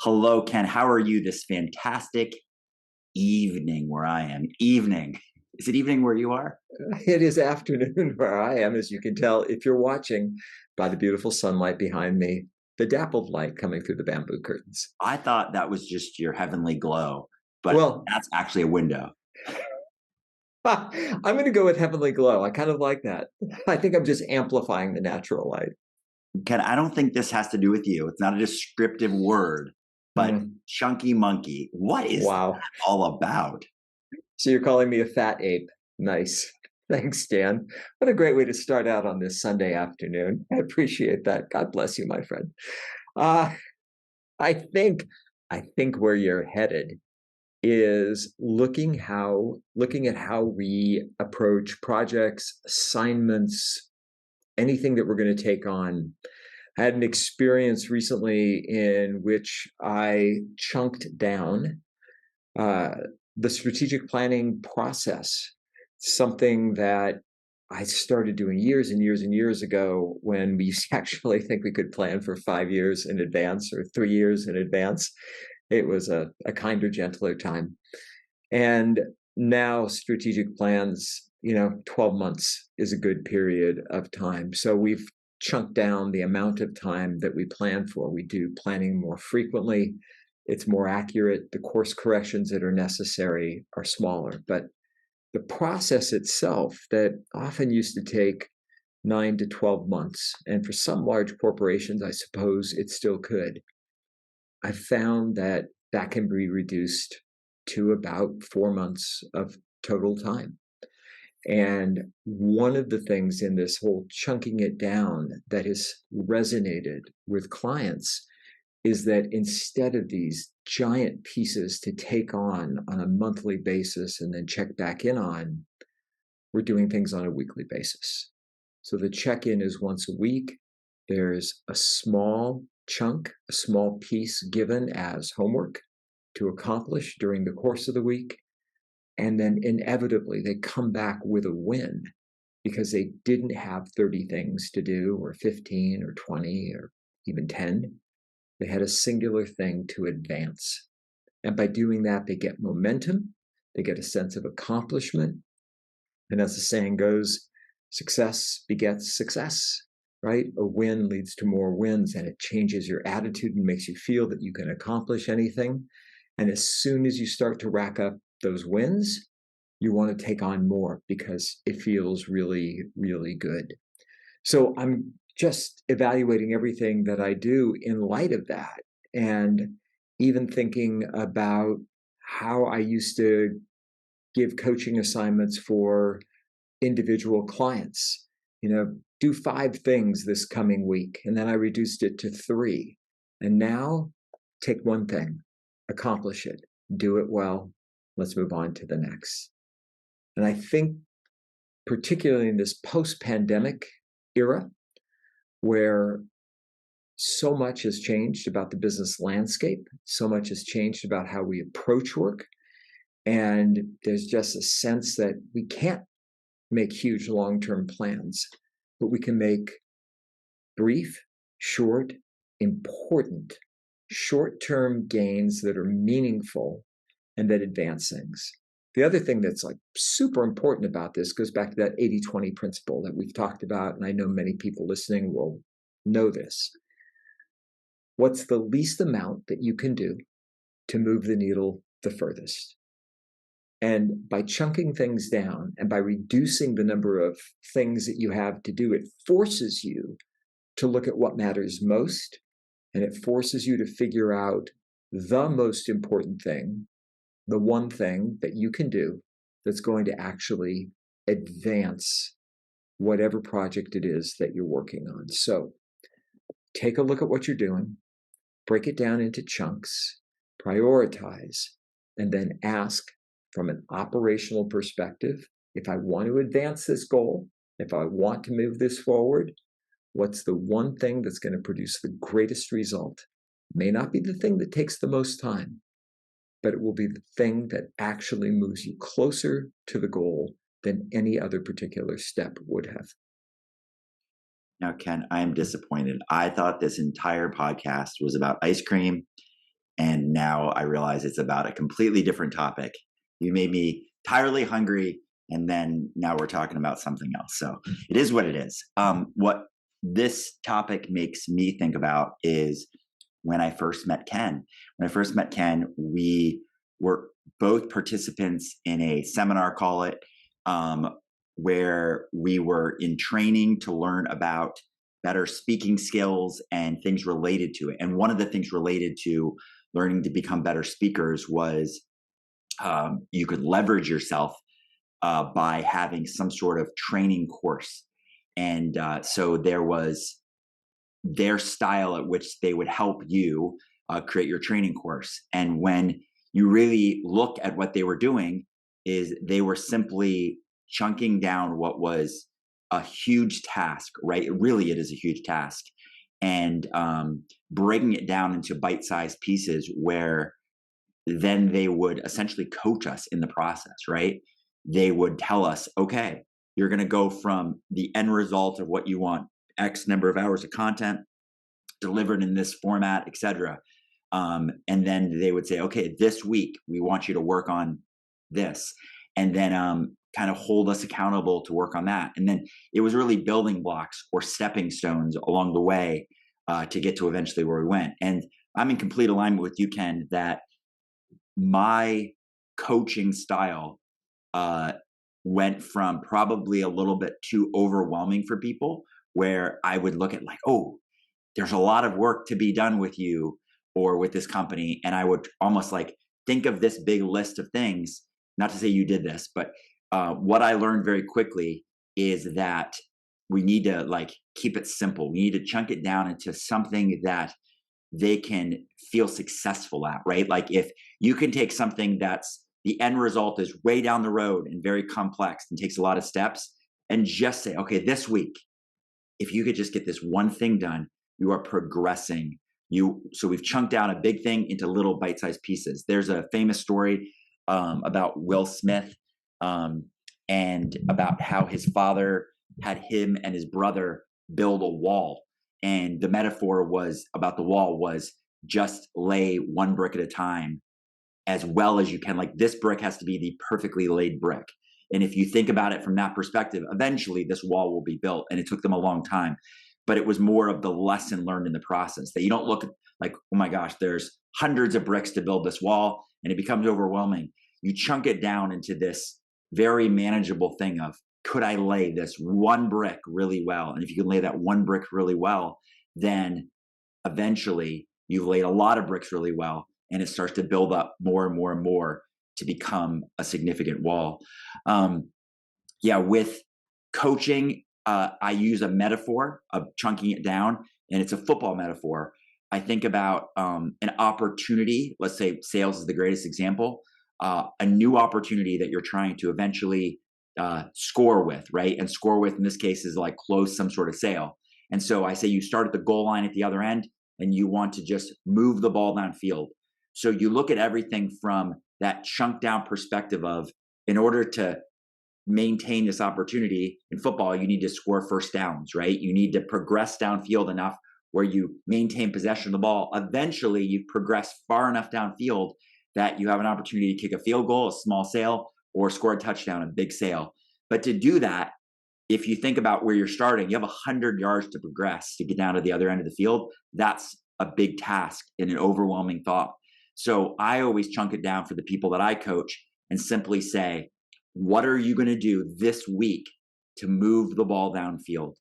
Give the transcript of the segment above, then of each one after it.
Hello, Ken. How are you this fantastic evening where I am? Evening. Is it evening where you are? It is afternoon where I am, as you can tell if you're watching by the beautiful sunlight behind me, the dappled light coming through the bamboo curtains. I thought that was just your heavenly glow, but Well, that's actually a window. I'm going to go with heavenly glow. I kind of like that. I think I'm just amplifying the natural light. Ken, I don't think this has to do with you. It's not a descriptive word, but Mm, chunky monkey. What is wow. that all about? So you're calling me a fat ape. Nice. Thanks, Dan. What a great way to start out on this Sunday afternoon. I appreciate that. God bless you, my friend. Uh, I think I think where you're headed is looking at how we approach projects, assignments, anything that we're going to take on. I had an experience recently in which I chunked down uh, the strategic planning process, something that I started doing years and years and years ago when we used to actually think we could plan for 5 years in advance or 3 years in advance. It was a kinder, gentler time. And now strategic plans, 12 months is a good period of time. So we've chunked down the amount of time that we plan for. We do planning more frequently. It's more accurate. The course corrections that are necessary are smaller. But the process itself that often used to take 9 to 12 months, and for some large corporations, I suppose it still could, I found that that can be reduced to about 4 months of total time. And one of the things in this whole chunking it down that has resonated with clients is that instead of these giant pieces to take on a monthly basis and then check back in on, we're doing things on a weekly basis. So the check in is once a week. There's a small chunk, a small piece given as homework to accomplish during the course of the week. And then inevitably they come back with a win because they didn't have 30 things to do or 15 or 20 or even 10. They had a singular thing to advance. And by doing that, they get momentum, they get a sense of accomplishment. And as the saying goes, success begets success, right? A win leads to more wins, and it changes your attitude and makes you feel that you can accomplish anything. And as soon as you start to rack up those wins, you want to take on more because it feels really, really good. So I'm just evaluating everything that I do in light of that. And even thinking about how I used to give coaching assignments for individual clients. Do 5 things this coming week. And then I reduced it to 3. And now take one thing, accomplish it, do it well. Let's move on to the next. And I think, particularly in this post pandemic era, where so much has changed about the business landscape, so much has changed about how we approach work. And there's just a sense that we can't make huge long-term plans, but we can make brief, short, important, short-term gains that are meaningful and that advance things. The other thing that's like super important about this goes back to that 80-20 principle that we've talked about, and I know many people listening will know this. What's the least amount that you can do to move the needle the furthest? And by chunking things down and by reducing the number of things that you have to do, it forces you to look at what matters most. And it forces you to figure out the most important thing, the one thing that you can do that's going to actually advance whatever project it is that you're working on. So take a look at what you're doing, break it down into chunks, prioritize, and then ask from an operational perspective, if I want to advance this goal, if I want to move this forward, what's the one thing that's going to produce the greatest result? It may not be the thing that takes the most time, but it will be the thing that actually moves you closer to the goal than any other particular step would have. Now, Ken, I am disappointed. I thought this entire podcast was about ice cream And now I realize it's about a completely different topic. You made me entirely hungry, and then now we're talking about something else. So it is what it is. What this topic makes me think about is when I first met Ken. When I first met Ken, we were both participants in a seminar, call it, where we were in training to learn about better speaking skills and things related to it. And one of the things related to learning to become better speakers was you could leverage yourself by having some sort of training course. And so there was their style at which they would help you create your training course. And when you really look at what they were doing, is they were simply chunking down what was a huge task, right? Really, it is a huge task, and breaking it down into bite-sized pieces where then they would essentially coach us in the process, right? They would tell us, okay, you're going to go from the end result of what you want, X number of hours of content delivered in this format, etc. And then they would say, okay, this week we want you to work on this, and then kind of hold us accountable to work on that. And then it was really building blocks or stepping stones along the way to get to eventually where we went. And I'm in complete alignment with you, Ken, that my coaching style went from probably a little bit too overwhelming for people, where I would look at like, oh, there's a lot of work to be done with you or with this company. And I would almost like think of this big list of things, not to say you did this, but what I learned very quickly is that we need to like keep it simple. We need to chunk it down into something that they can feel successful at, right? Like if you can take something that's the end result is way down the road and very complex and takes a lot of steps, and just say, okay, this week, if you could just get this one thing done, you are progressing. So we've chunked down a big thing into little bite-sized pieces. There's a famous story about Will Smith and about how his father had him and his brother build a wall. And the metaphor was about the wall was just lay one brick at a time as well as you can. Like this brick has to be the perfectly laid brick. And if you think about it from that perspective, eventually this wall will be built. And it took them a long time. But it was more of the lesson learned in the process, that you don't look like, oh my gosh, there's hundreds of bricks to build this wall, and it becomes overwhelming. You chunk it down into this very manageable thing of, could I lay this one brick really well? And if you can lay that one brick really well, then eventually you've laid a lot of bricks really well, and it starts to build up more and more and more to become a significant wall. With coaching, I use a metaphor of chunking it down, and it's a football metaphor. I think about an opportunity. Let's say sales is the greatest example. A new opportunity that you're trying to eventually score with, right? And score with in this case is like close some sort of sale. And so I say you start at the goal line at the other end, and you want to just move the ball downfield. So you look at everything from that chunk down perspective of, in order to maintain this opportunity in football, you need to score first downs, right? You need to progress downfield enough where you maintain possession of the ball. Eventually, you progress far enough downfield that you have an opportunity to kick a field goal, a small sail, or score a touchdown, a big sail. But to do that, if you think about where you're starting, you have 100 yards to progress to get down to the other end of the field. That's a big task and an overwhelming thought. So I always chunk it down for the people that I coach and simply say, what are you going to do this week to move the ball downfield?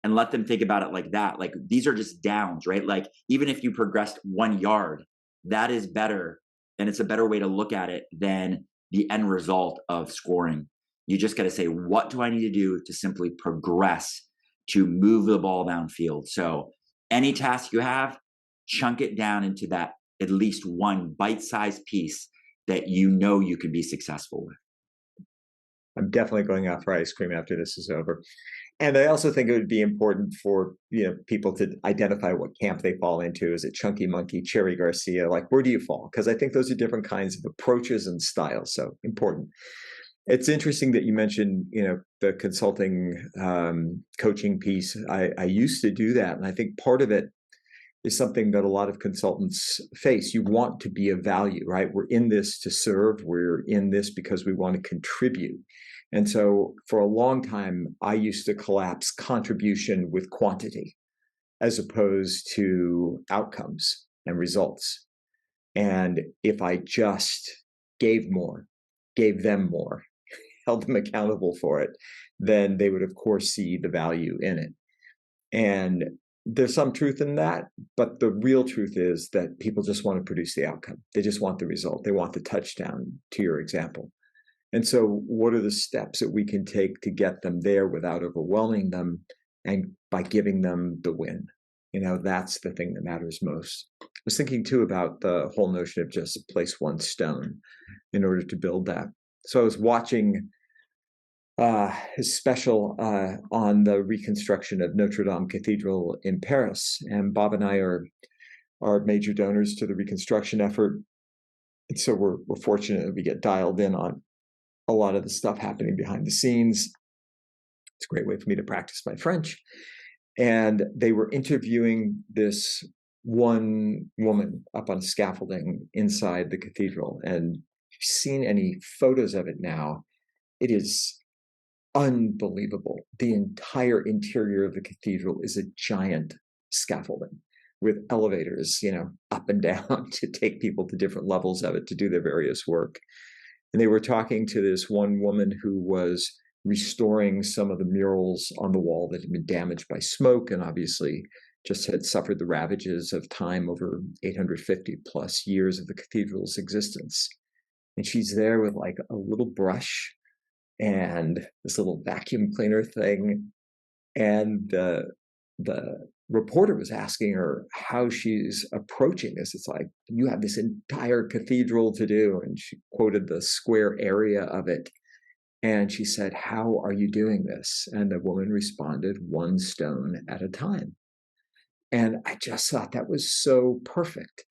And let them think about it like that. Like these are just downs, right? Like even if you progressed 1 yard, that is better. And it's a better way to look at it than the end result of scoring. You just got to say, what do I need to do to simply progress to move the ball downfield? So any task you have, chunk it down into that at least one bite-sized piece that you know you can be successful with. I'm definitely going out for ice cream after this is over. And I also think it would be important for people to identify what camp they fall into. Is it Chunky Monkey, Cherry Garcia? Like, where do you fall? Because I think those are different kinds of approaches and styles. So important. It's interesting that you mentioned, the consulting coaching piece. I used to do that, and I think part of it is something that a lot of consultants face. You want to be of value, right? We're in this to serve. We're in this because we want to contribute. And so for a long time, I used to collapse contribution with quantity as opposed to outcomes and results. And if I just gave more, gave them more, held them accountable for it, then they would, of course, see the value in it. And there's some truth in that, but the real truth is that people just want to produce the outcome. They just want the result. They want the touchdown, to your example. And so what are the steps that we can take to get them there without overwhelming them and by giving them the win? That's the thing that matters most. I was thinking too about the whole notion of just place one stone in order to build that. So I was watching his special on the reconstruction of Notre Dame Cathedral in Paris, and Bob and I are major donors to the reconstruction effort, and so we're fortunate that we get dialed in on a lot of the stuff happening behind the scenes. It's a great way for me to practice my French. And they were interviewing this one woman up on scaffolding inside the cathedral, and if you've seen any photos of it now, it is unbelievable. The entire interior of the cathedral is a giant scaffolding with elevators, up and down to take people to different levels of it to do their various work. And they were talking to this one woman who was restoring some of the murals on the wall that had been damaged by smoke and obviously just had suffered the ravages of time over 850 plus years of the cathedral's existence. And she's there with like a little brush and this little vacuum cleaner thing. And the reporter was asking her how she's approaching this. It's like, you have this entire cathedral to do. And she quoted the square area of it. And she said, how are you doing this? And the woman responded, one stone at a time. And I just thought that was so perfect,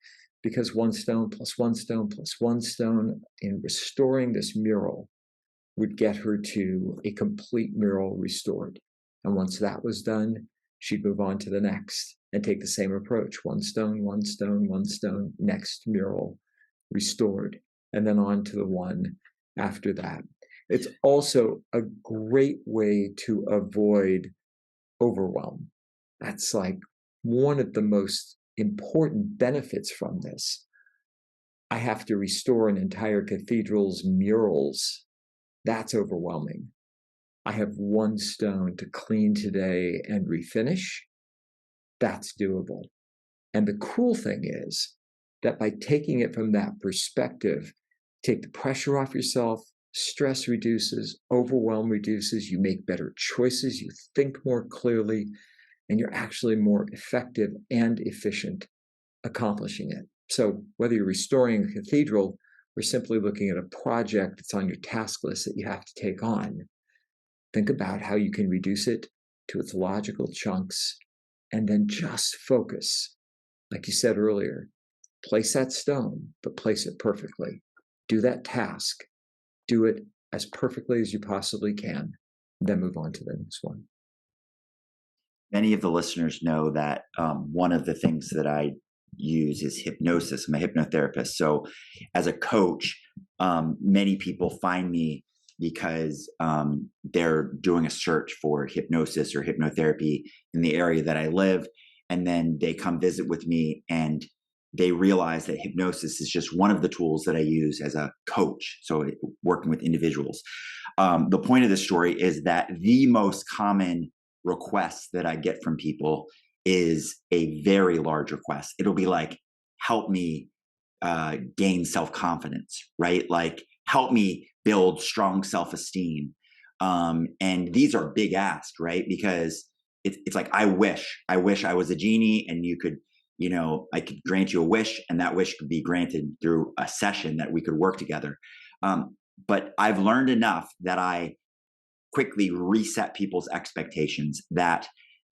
because one stone plus one stone plus one stone in restoring this mural would get her to a complete mural restored. And once that was done, she'd move on to the next and take the same approach. One stone, one stone, one stone, next mural restored, and then on to the one after that. It's also a great way to avoid overwhelm. That's like one of the most important benefits from this. I have to restore an entire cathedral's murals. That's overwhelming. I have one stone to clean today and refinish. That's doable. And the cool thing is that by taking it from that perspective, take the pressure off yourself, stress reduces, overwhelm reduces, you make better choices, you think more clearly, and you're actually more effective and efficient accomplishing it. So whether you're restoring a cathedral or simply looking at a project that's on your task list that you have to take on, think about how you can reduce it to its logical chunks and then just focus. Like you said earlier, place that stone, but place it perfectly. Do that task. Do it as perfectly as you possibly can, then move on to the next one. Many of the listeners know that one of the things that I use is hypnosis. I'm a hypnotherapist. So as a coach, many people find me because they're doing a search for hypnosis or hypnotherapy in the area that I live. And then they come visit with me and they realize that hypnosis is just one of the tools that I use as a coach. So working with individuals. The point of this story is that the most common request that I get from people is a very large request. It'll be like, help me gain self-confidence, right? Like, help me build strong self-esteem. And these are big asks, right? Because it's like, I wish I was a genie and you could, I could grant you a wish and that wish could be granted through a session that we could work together. But I've learned enough that I quickly reset people's expectations that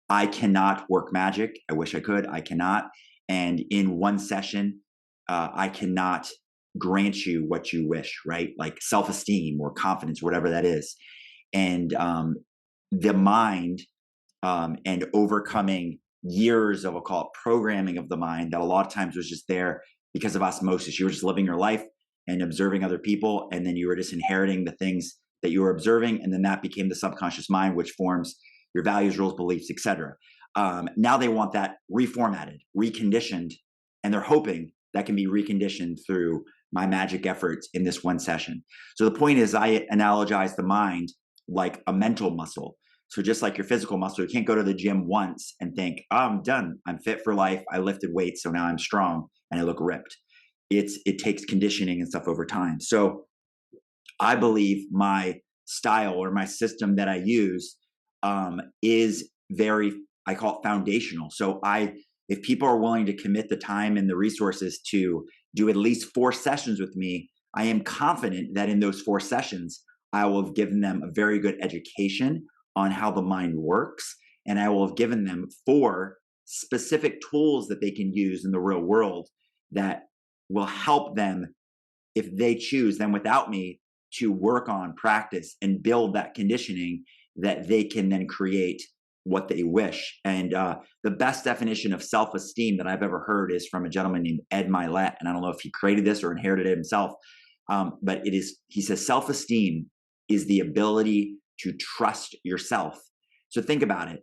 I cannot work magic. I wish I could. I cannot. And in one session, I cannot grant you what you wish, right? Like self-esteem or confidence, whatever that is. And the mind and overcoming years of, I'll call it, programming of the mind that a lot of times was just there because of osmosis. You were just living your life and observing other people, and then you were just inheriting the things that you were observing, and then that became the subconscious mind, which forms your values, rules, beliefs, etc. Now they want that reformatted, reconditioned, and they're hoping that can be reconditioned through my magic efforts in this one session. So the point is, I analogize the mind like a mental muscle. So just like your physical muscle, you can't go to the gym once and think, oh, I'm done. I'm fit for life. I lifted weights, so now I'm strong and I look ripped. It takes conditioning and stuff over time. So I believe my style or my system that I use is very, I call it foundational. So if people are willing to commit the time and the resources to do at least 4 sessions with me, I am confident that in those 4 sessions, I will have given them a very good education on how the mind works. And I will have given them 4 specific tools that they can use in the real world that will help them, if they choose, then without me, to work on, practice, and build that conditioning that they can then create what they wish. And the best definition of self-esteem that I've ever heard is from a gentleman named Ed Milet. And I don't know if he created this or inherited it himself, but he says, self-esteem is the ability to trust yourself. So think about it.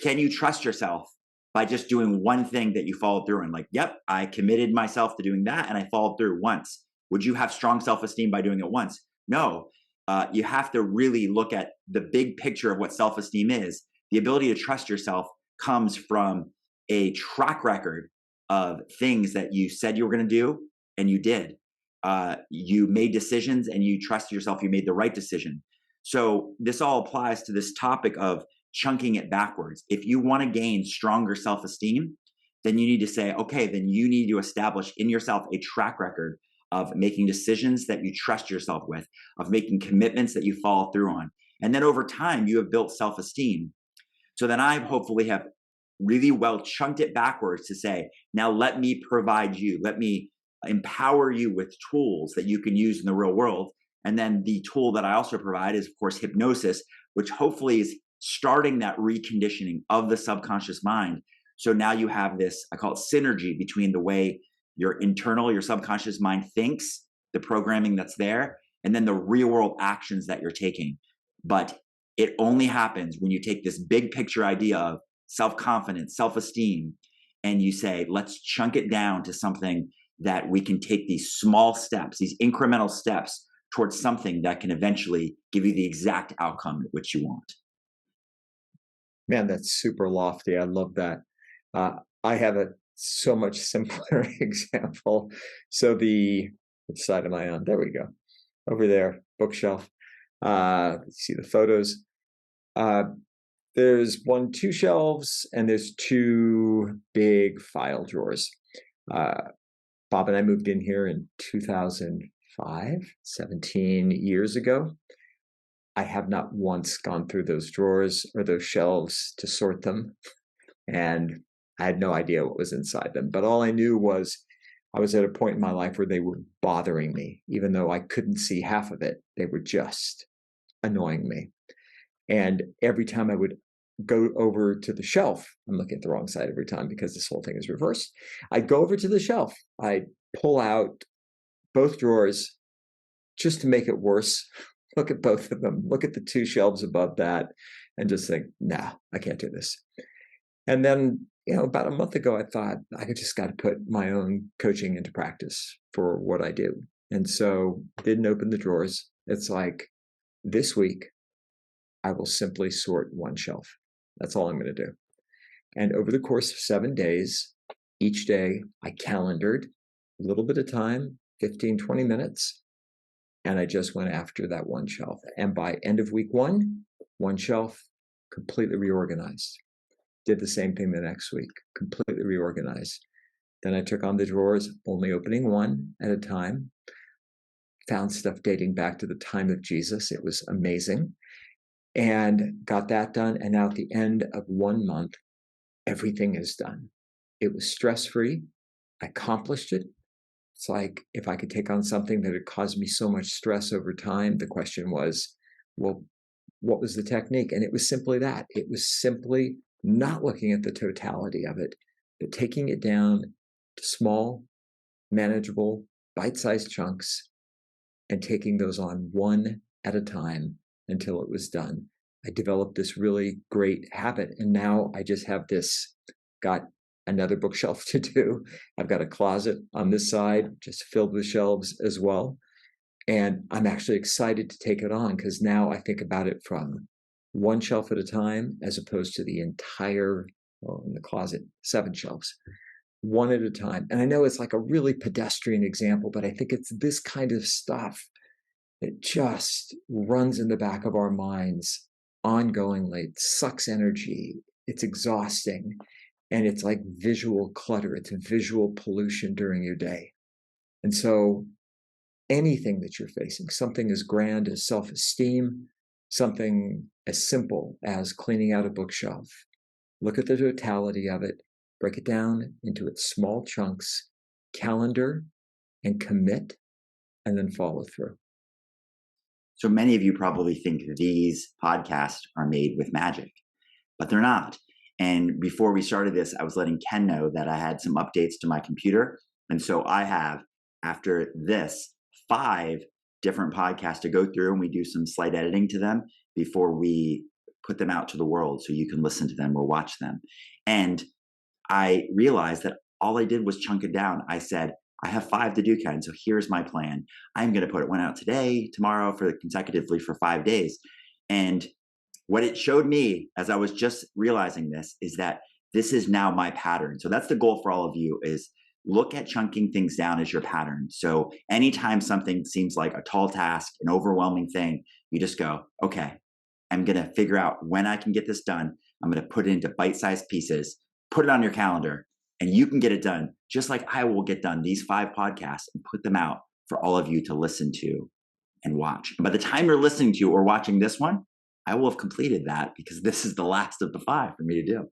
Can you trust yourself by just doing one thing that you followed through and like, yep, I committed myself to doing that and I followed through once? Would you have strong self-esteem by doing it once? No. You have to really look at the big picture of what self-esteem is. The ability to trust yourself comes from a track record of things that you said you were going to do and you did. You made decisions and you trusted yourself. You made the right decision. So this all applies to this topic of chunking it backwards. If you want to gain stronger self-esteem, then you need to say, okay, then you need to establish in yourself a track record of making decisions that you trust yourself with, of making commitments that you follow through on. And then over time, you have built self-esteem. So then I hopefully have really well chunked it backwards to say, now let me provide you, let me empower you with tools that you can use in the real world. And then the tool that I also provide is, of course, hypnosis, which hopefully is starting that reconditioning of the subconscious mind. So now you have this, I call it synergy between the way your internal, your subconscious mind thinks, the programming that's there, and then the real world actions that you're taking. But it only happens when you take this big picture idea of self-confidence, self-esteem, and you say, let's chunk it down to something that we can take these small steps, these incremental steps towards something that can eventually give you the exact outcome which you want. Man, that's super lofty. I love that. I have a so much simpler example. So which side am I on? There we go. Over there, bookshelf. Let's see the photos. There's 2 shelves, and there's 2 big file drawers. Bob and I moved in here in 2005, 17 years ago. I have not once gone through those drawers or those shelves to sort them, and I had no idea what was inside them. But all I knew was I was at a point in my life where they were bothering me. Even though I couldn't see half of it, they were just annoying me. And every time I would go over to the shelf, I'm looking at the wrong side every time because this whole thing is reversed. I'd go over to the shelf. I'd pull out both drawers just to make it worse. Look at both of them. Look at the 2 shelves above that and just think, nah, I can't do this. And then, about a month ago, I thought I just got to put my own coaching into practice for what I do. And so didn't open the drawers. It's like this week, I will simply sort 1 shelf. That's all I'm going to do. And over the course of 7 days, each day I calendared a little bit of time, 15, 20 minutes, and I just went after that 1 shelf. And by end of week 1 shelf completely reorganized. Did the same thing the next week, completely reorganized. Then I took on the drawers, only opening 1 at a time. Found stuff dating back to the time of Jesus. It was amazing. And got that done. And now at the end of 1 month, everything is done. It was stress-free. I accomplished it. It's like if I could take on something that had caused me so much stress over time, the question was, well, what was the technique? And it was simply that. It was simply not looking at the totality of it, but taking it down to small, manageable, bite-sized chunks and taking those on one at a time until it was done. I developed this really great habit, and now I just have this, got another bookshelf to do. I've got a closet on this side just filled with shelves as well. And I'm actually excited to take it on because now I think about it from one shelf at a time as opposed to the entire, well, in the closet, 7 shelves, one at a time. And I know it's like a really pedestrian example, but I think it's this kind of stuff that just runs in the back of our minds ongoingly. It sucks energy. It's exhausting. And it's like visual clutter. It's visual pollution during your day. And so anything that you're facing, something as grand as self-esteem, something as simple as cleaning out a bookshelf, look at the totality of it, break it down into its small chunks, calendar and commit, and then follow through. So many of you probably think these podcasts are made with magic, but they're not. And before we started this, I was letting Ken know that I had some updates to my computer. And so I have, after this, 5 different podcasts to go through, and we do some slight editing to them before we put them out to the world so you can listen to them or watch them. And I realized that all I did was chunk it down. I said, I have 5 to do, Ken, so here's my plan. I'm going to put one out today, tomorrow, for consecutively for 5 days. And what it showed me as I was just realizing this is that this is now my pattern. So that's the goal for all of you, is look at chunking things down as your pattern. So anytime something seems like a tall task, an overwhelming thing, you just go, okay, I'm going to figure out when I can get this done. I'm going to put it into bite-sized pieces, put it on your calendar, and you can get it done just like I will get done these 5 podcasts and put them out for all of you to listen to and watch. And by the time you're listening to or watching this one, I will have completed that because this is the last of the 5 for me to do.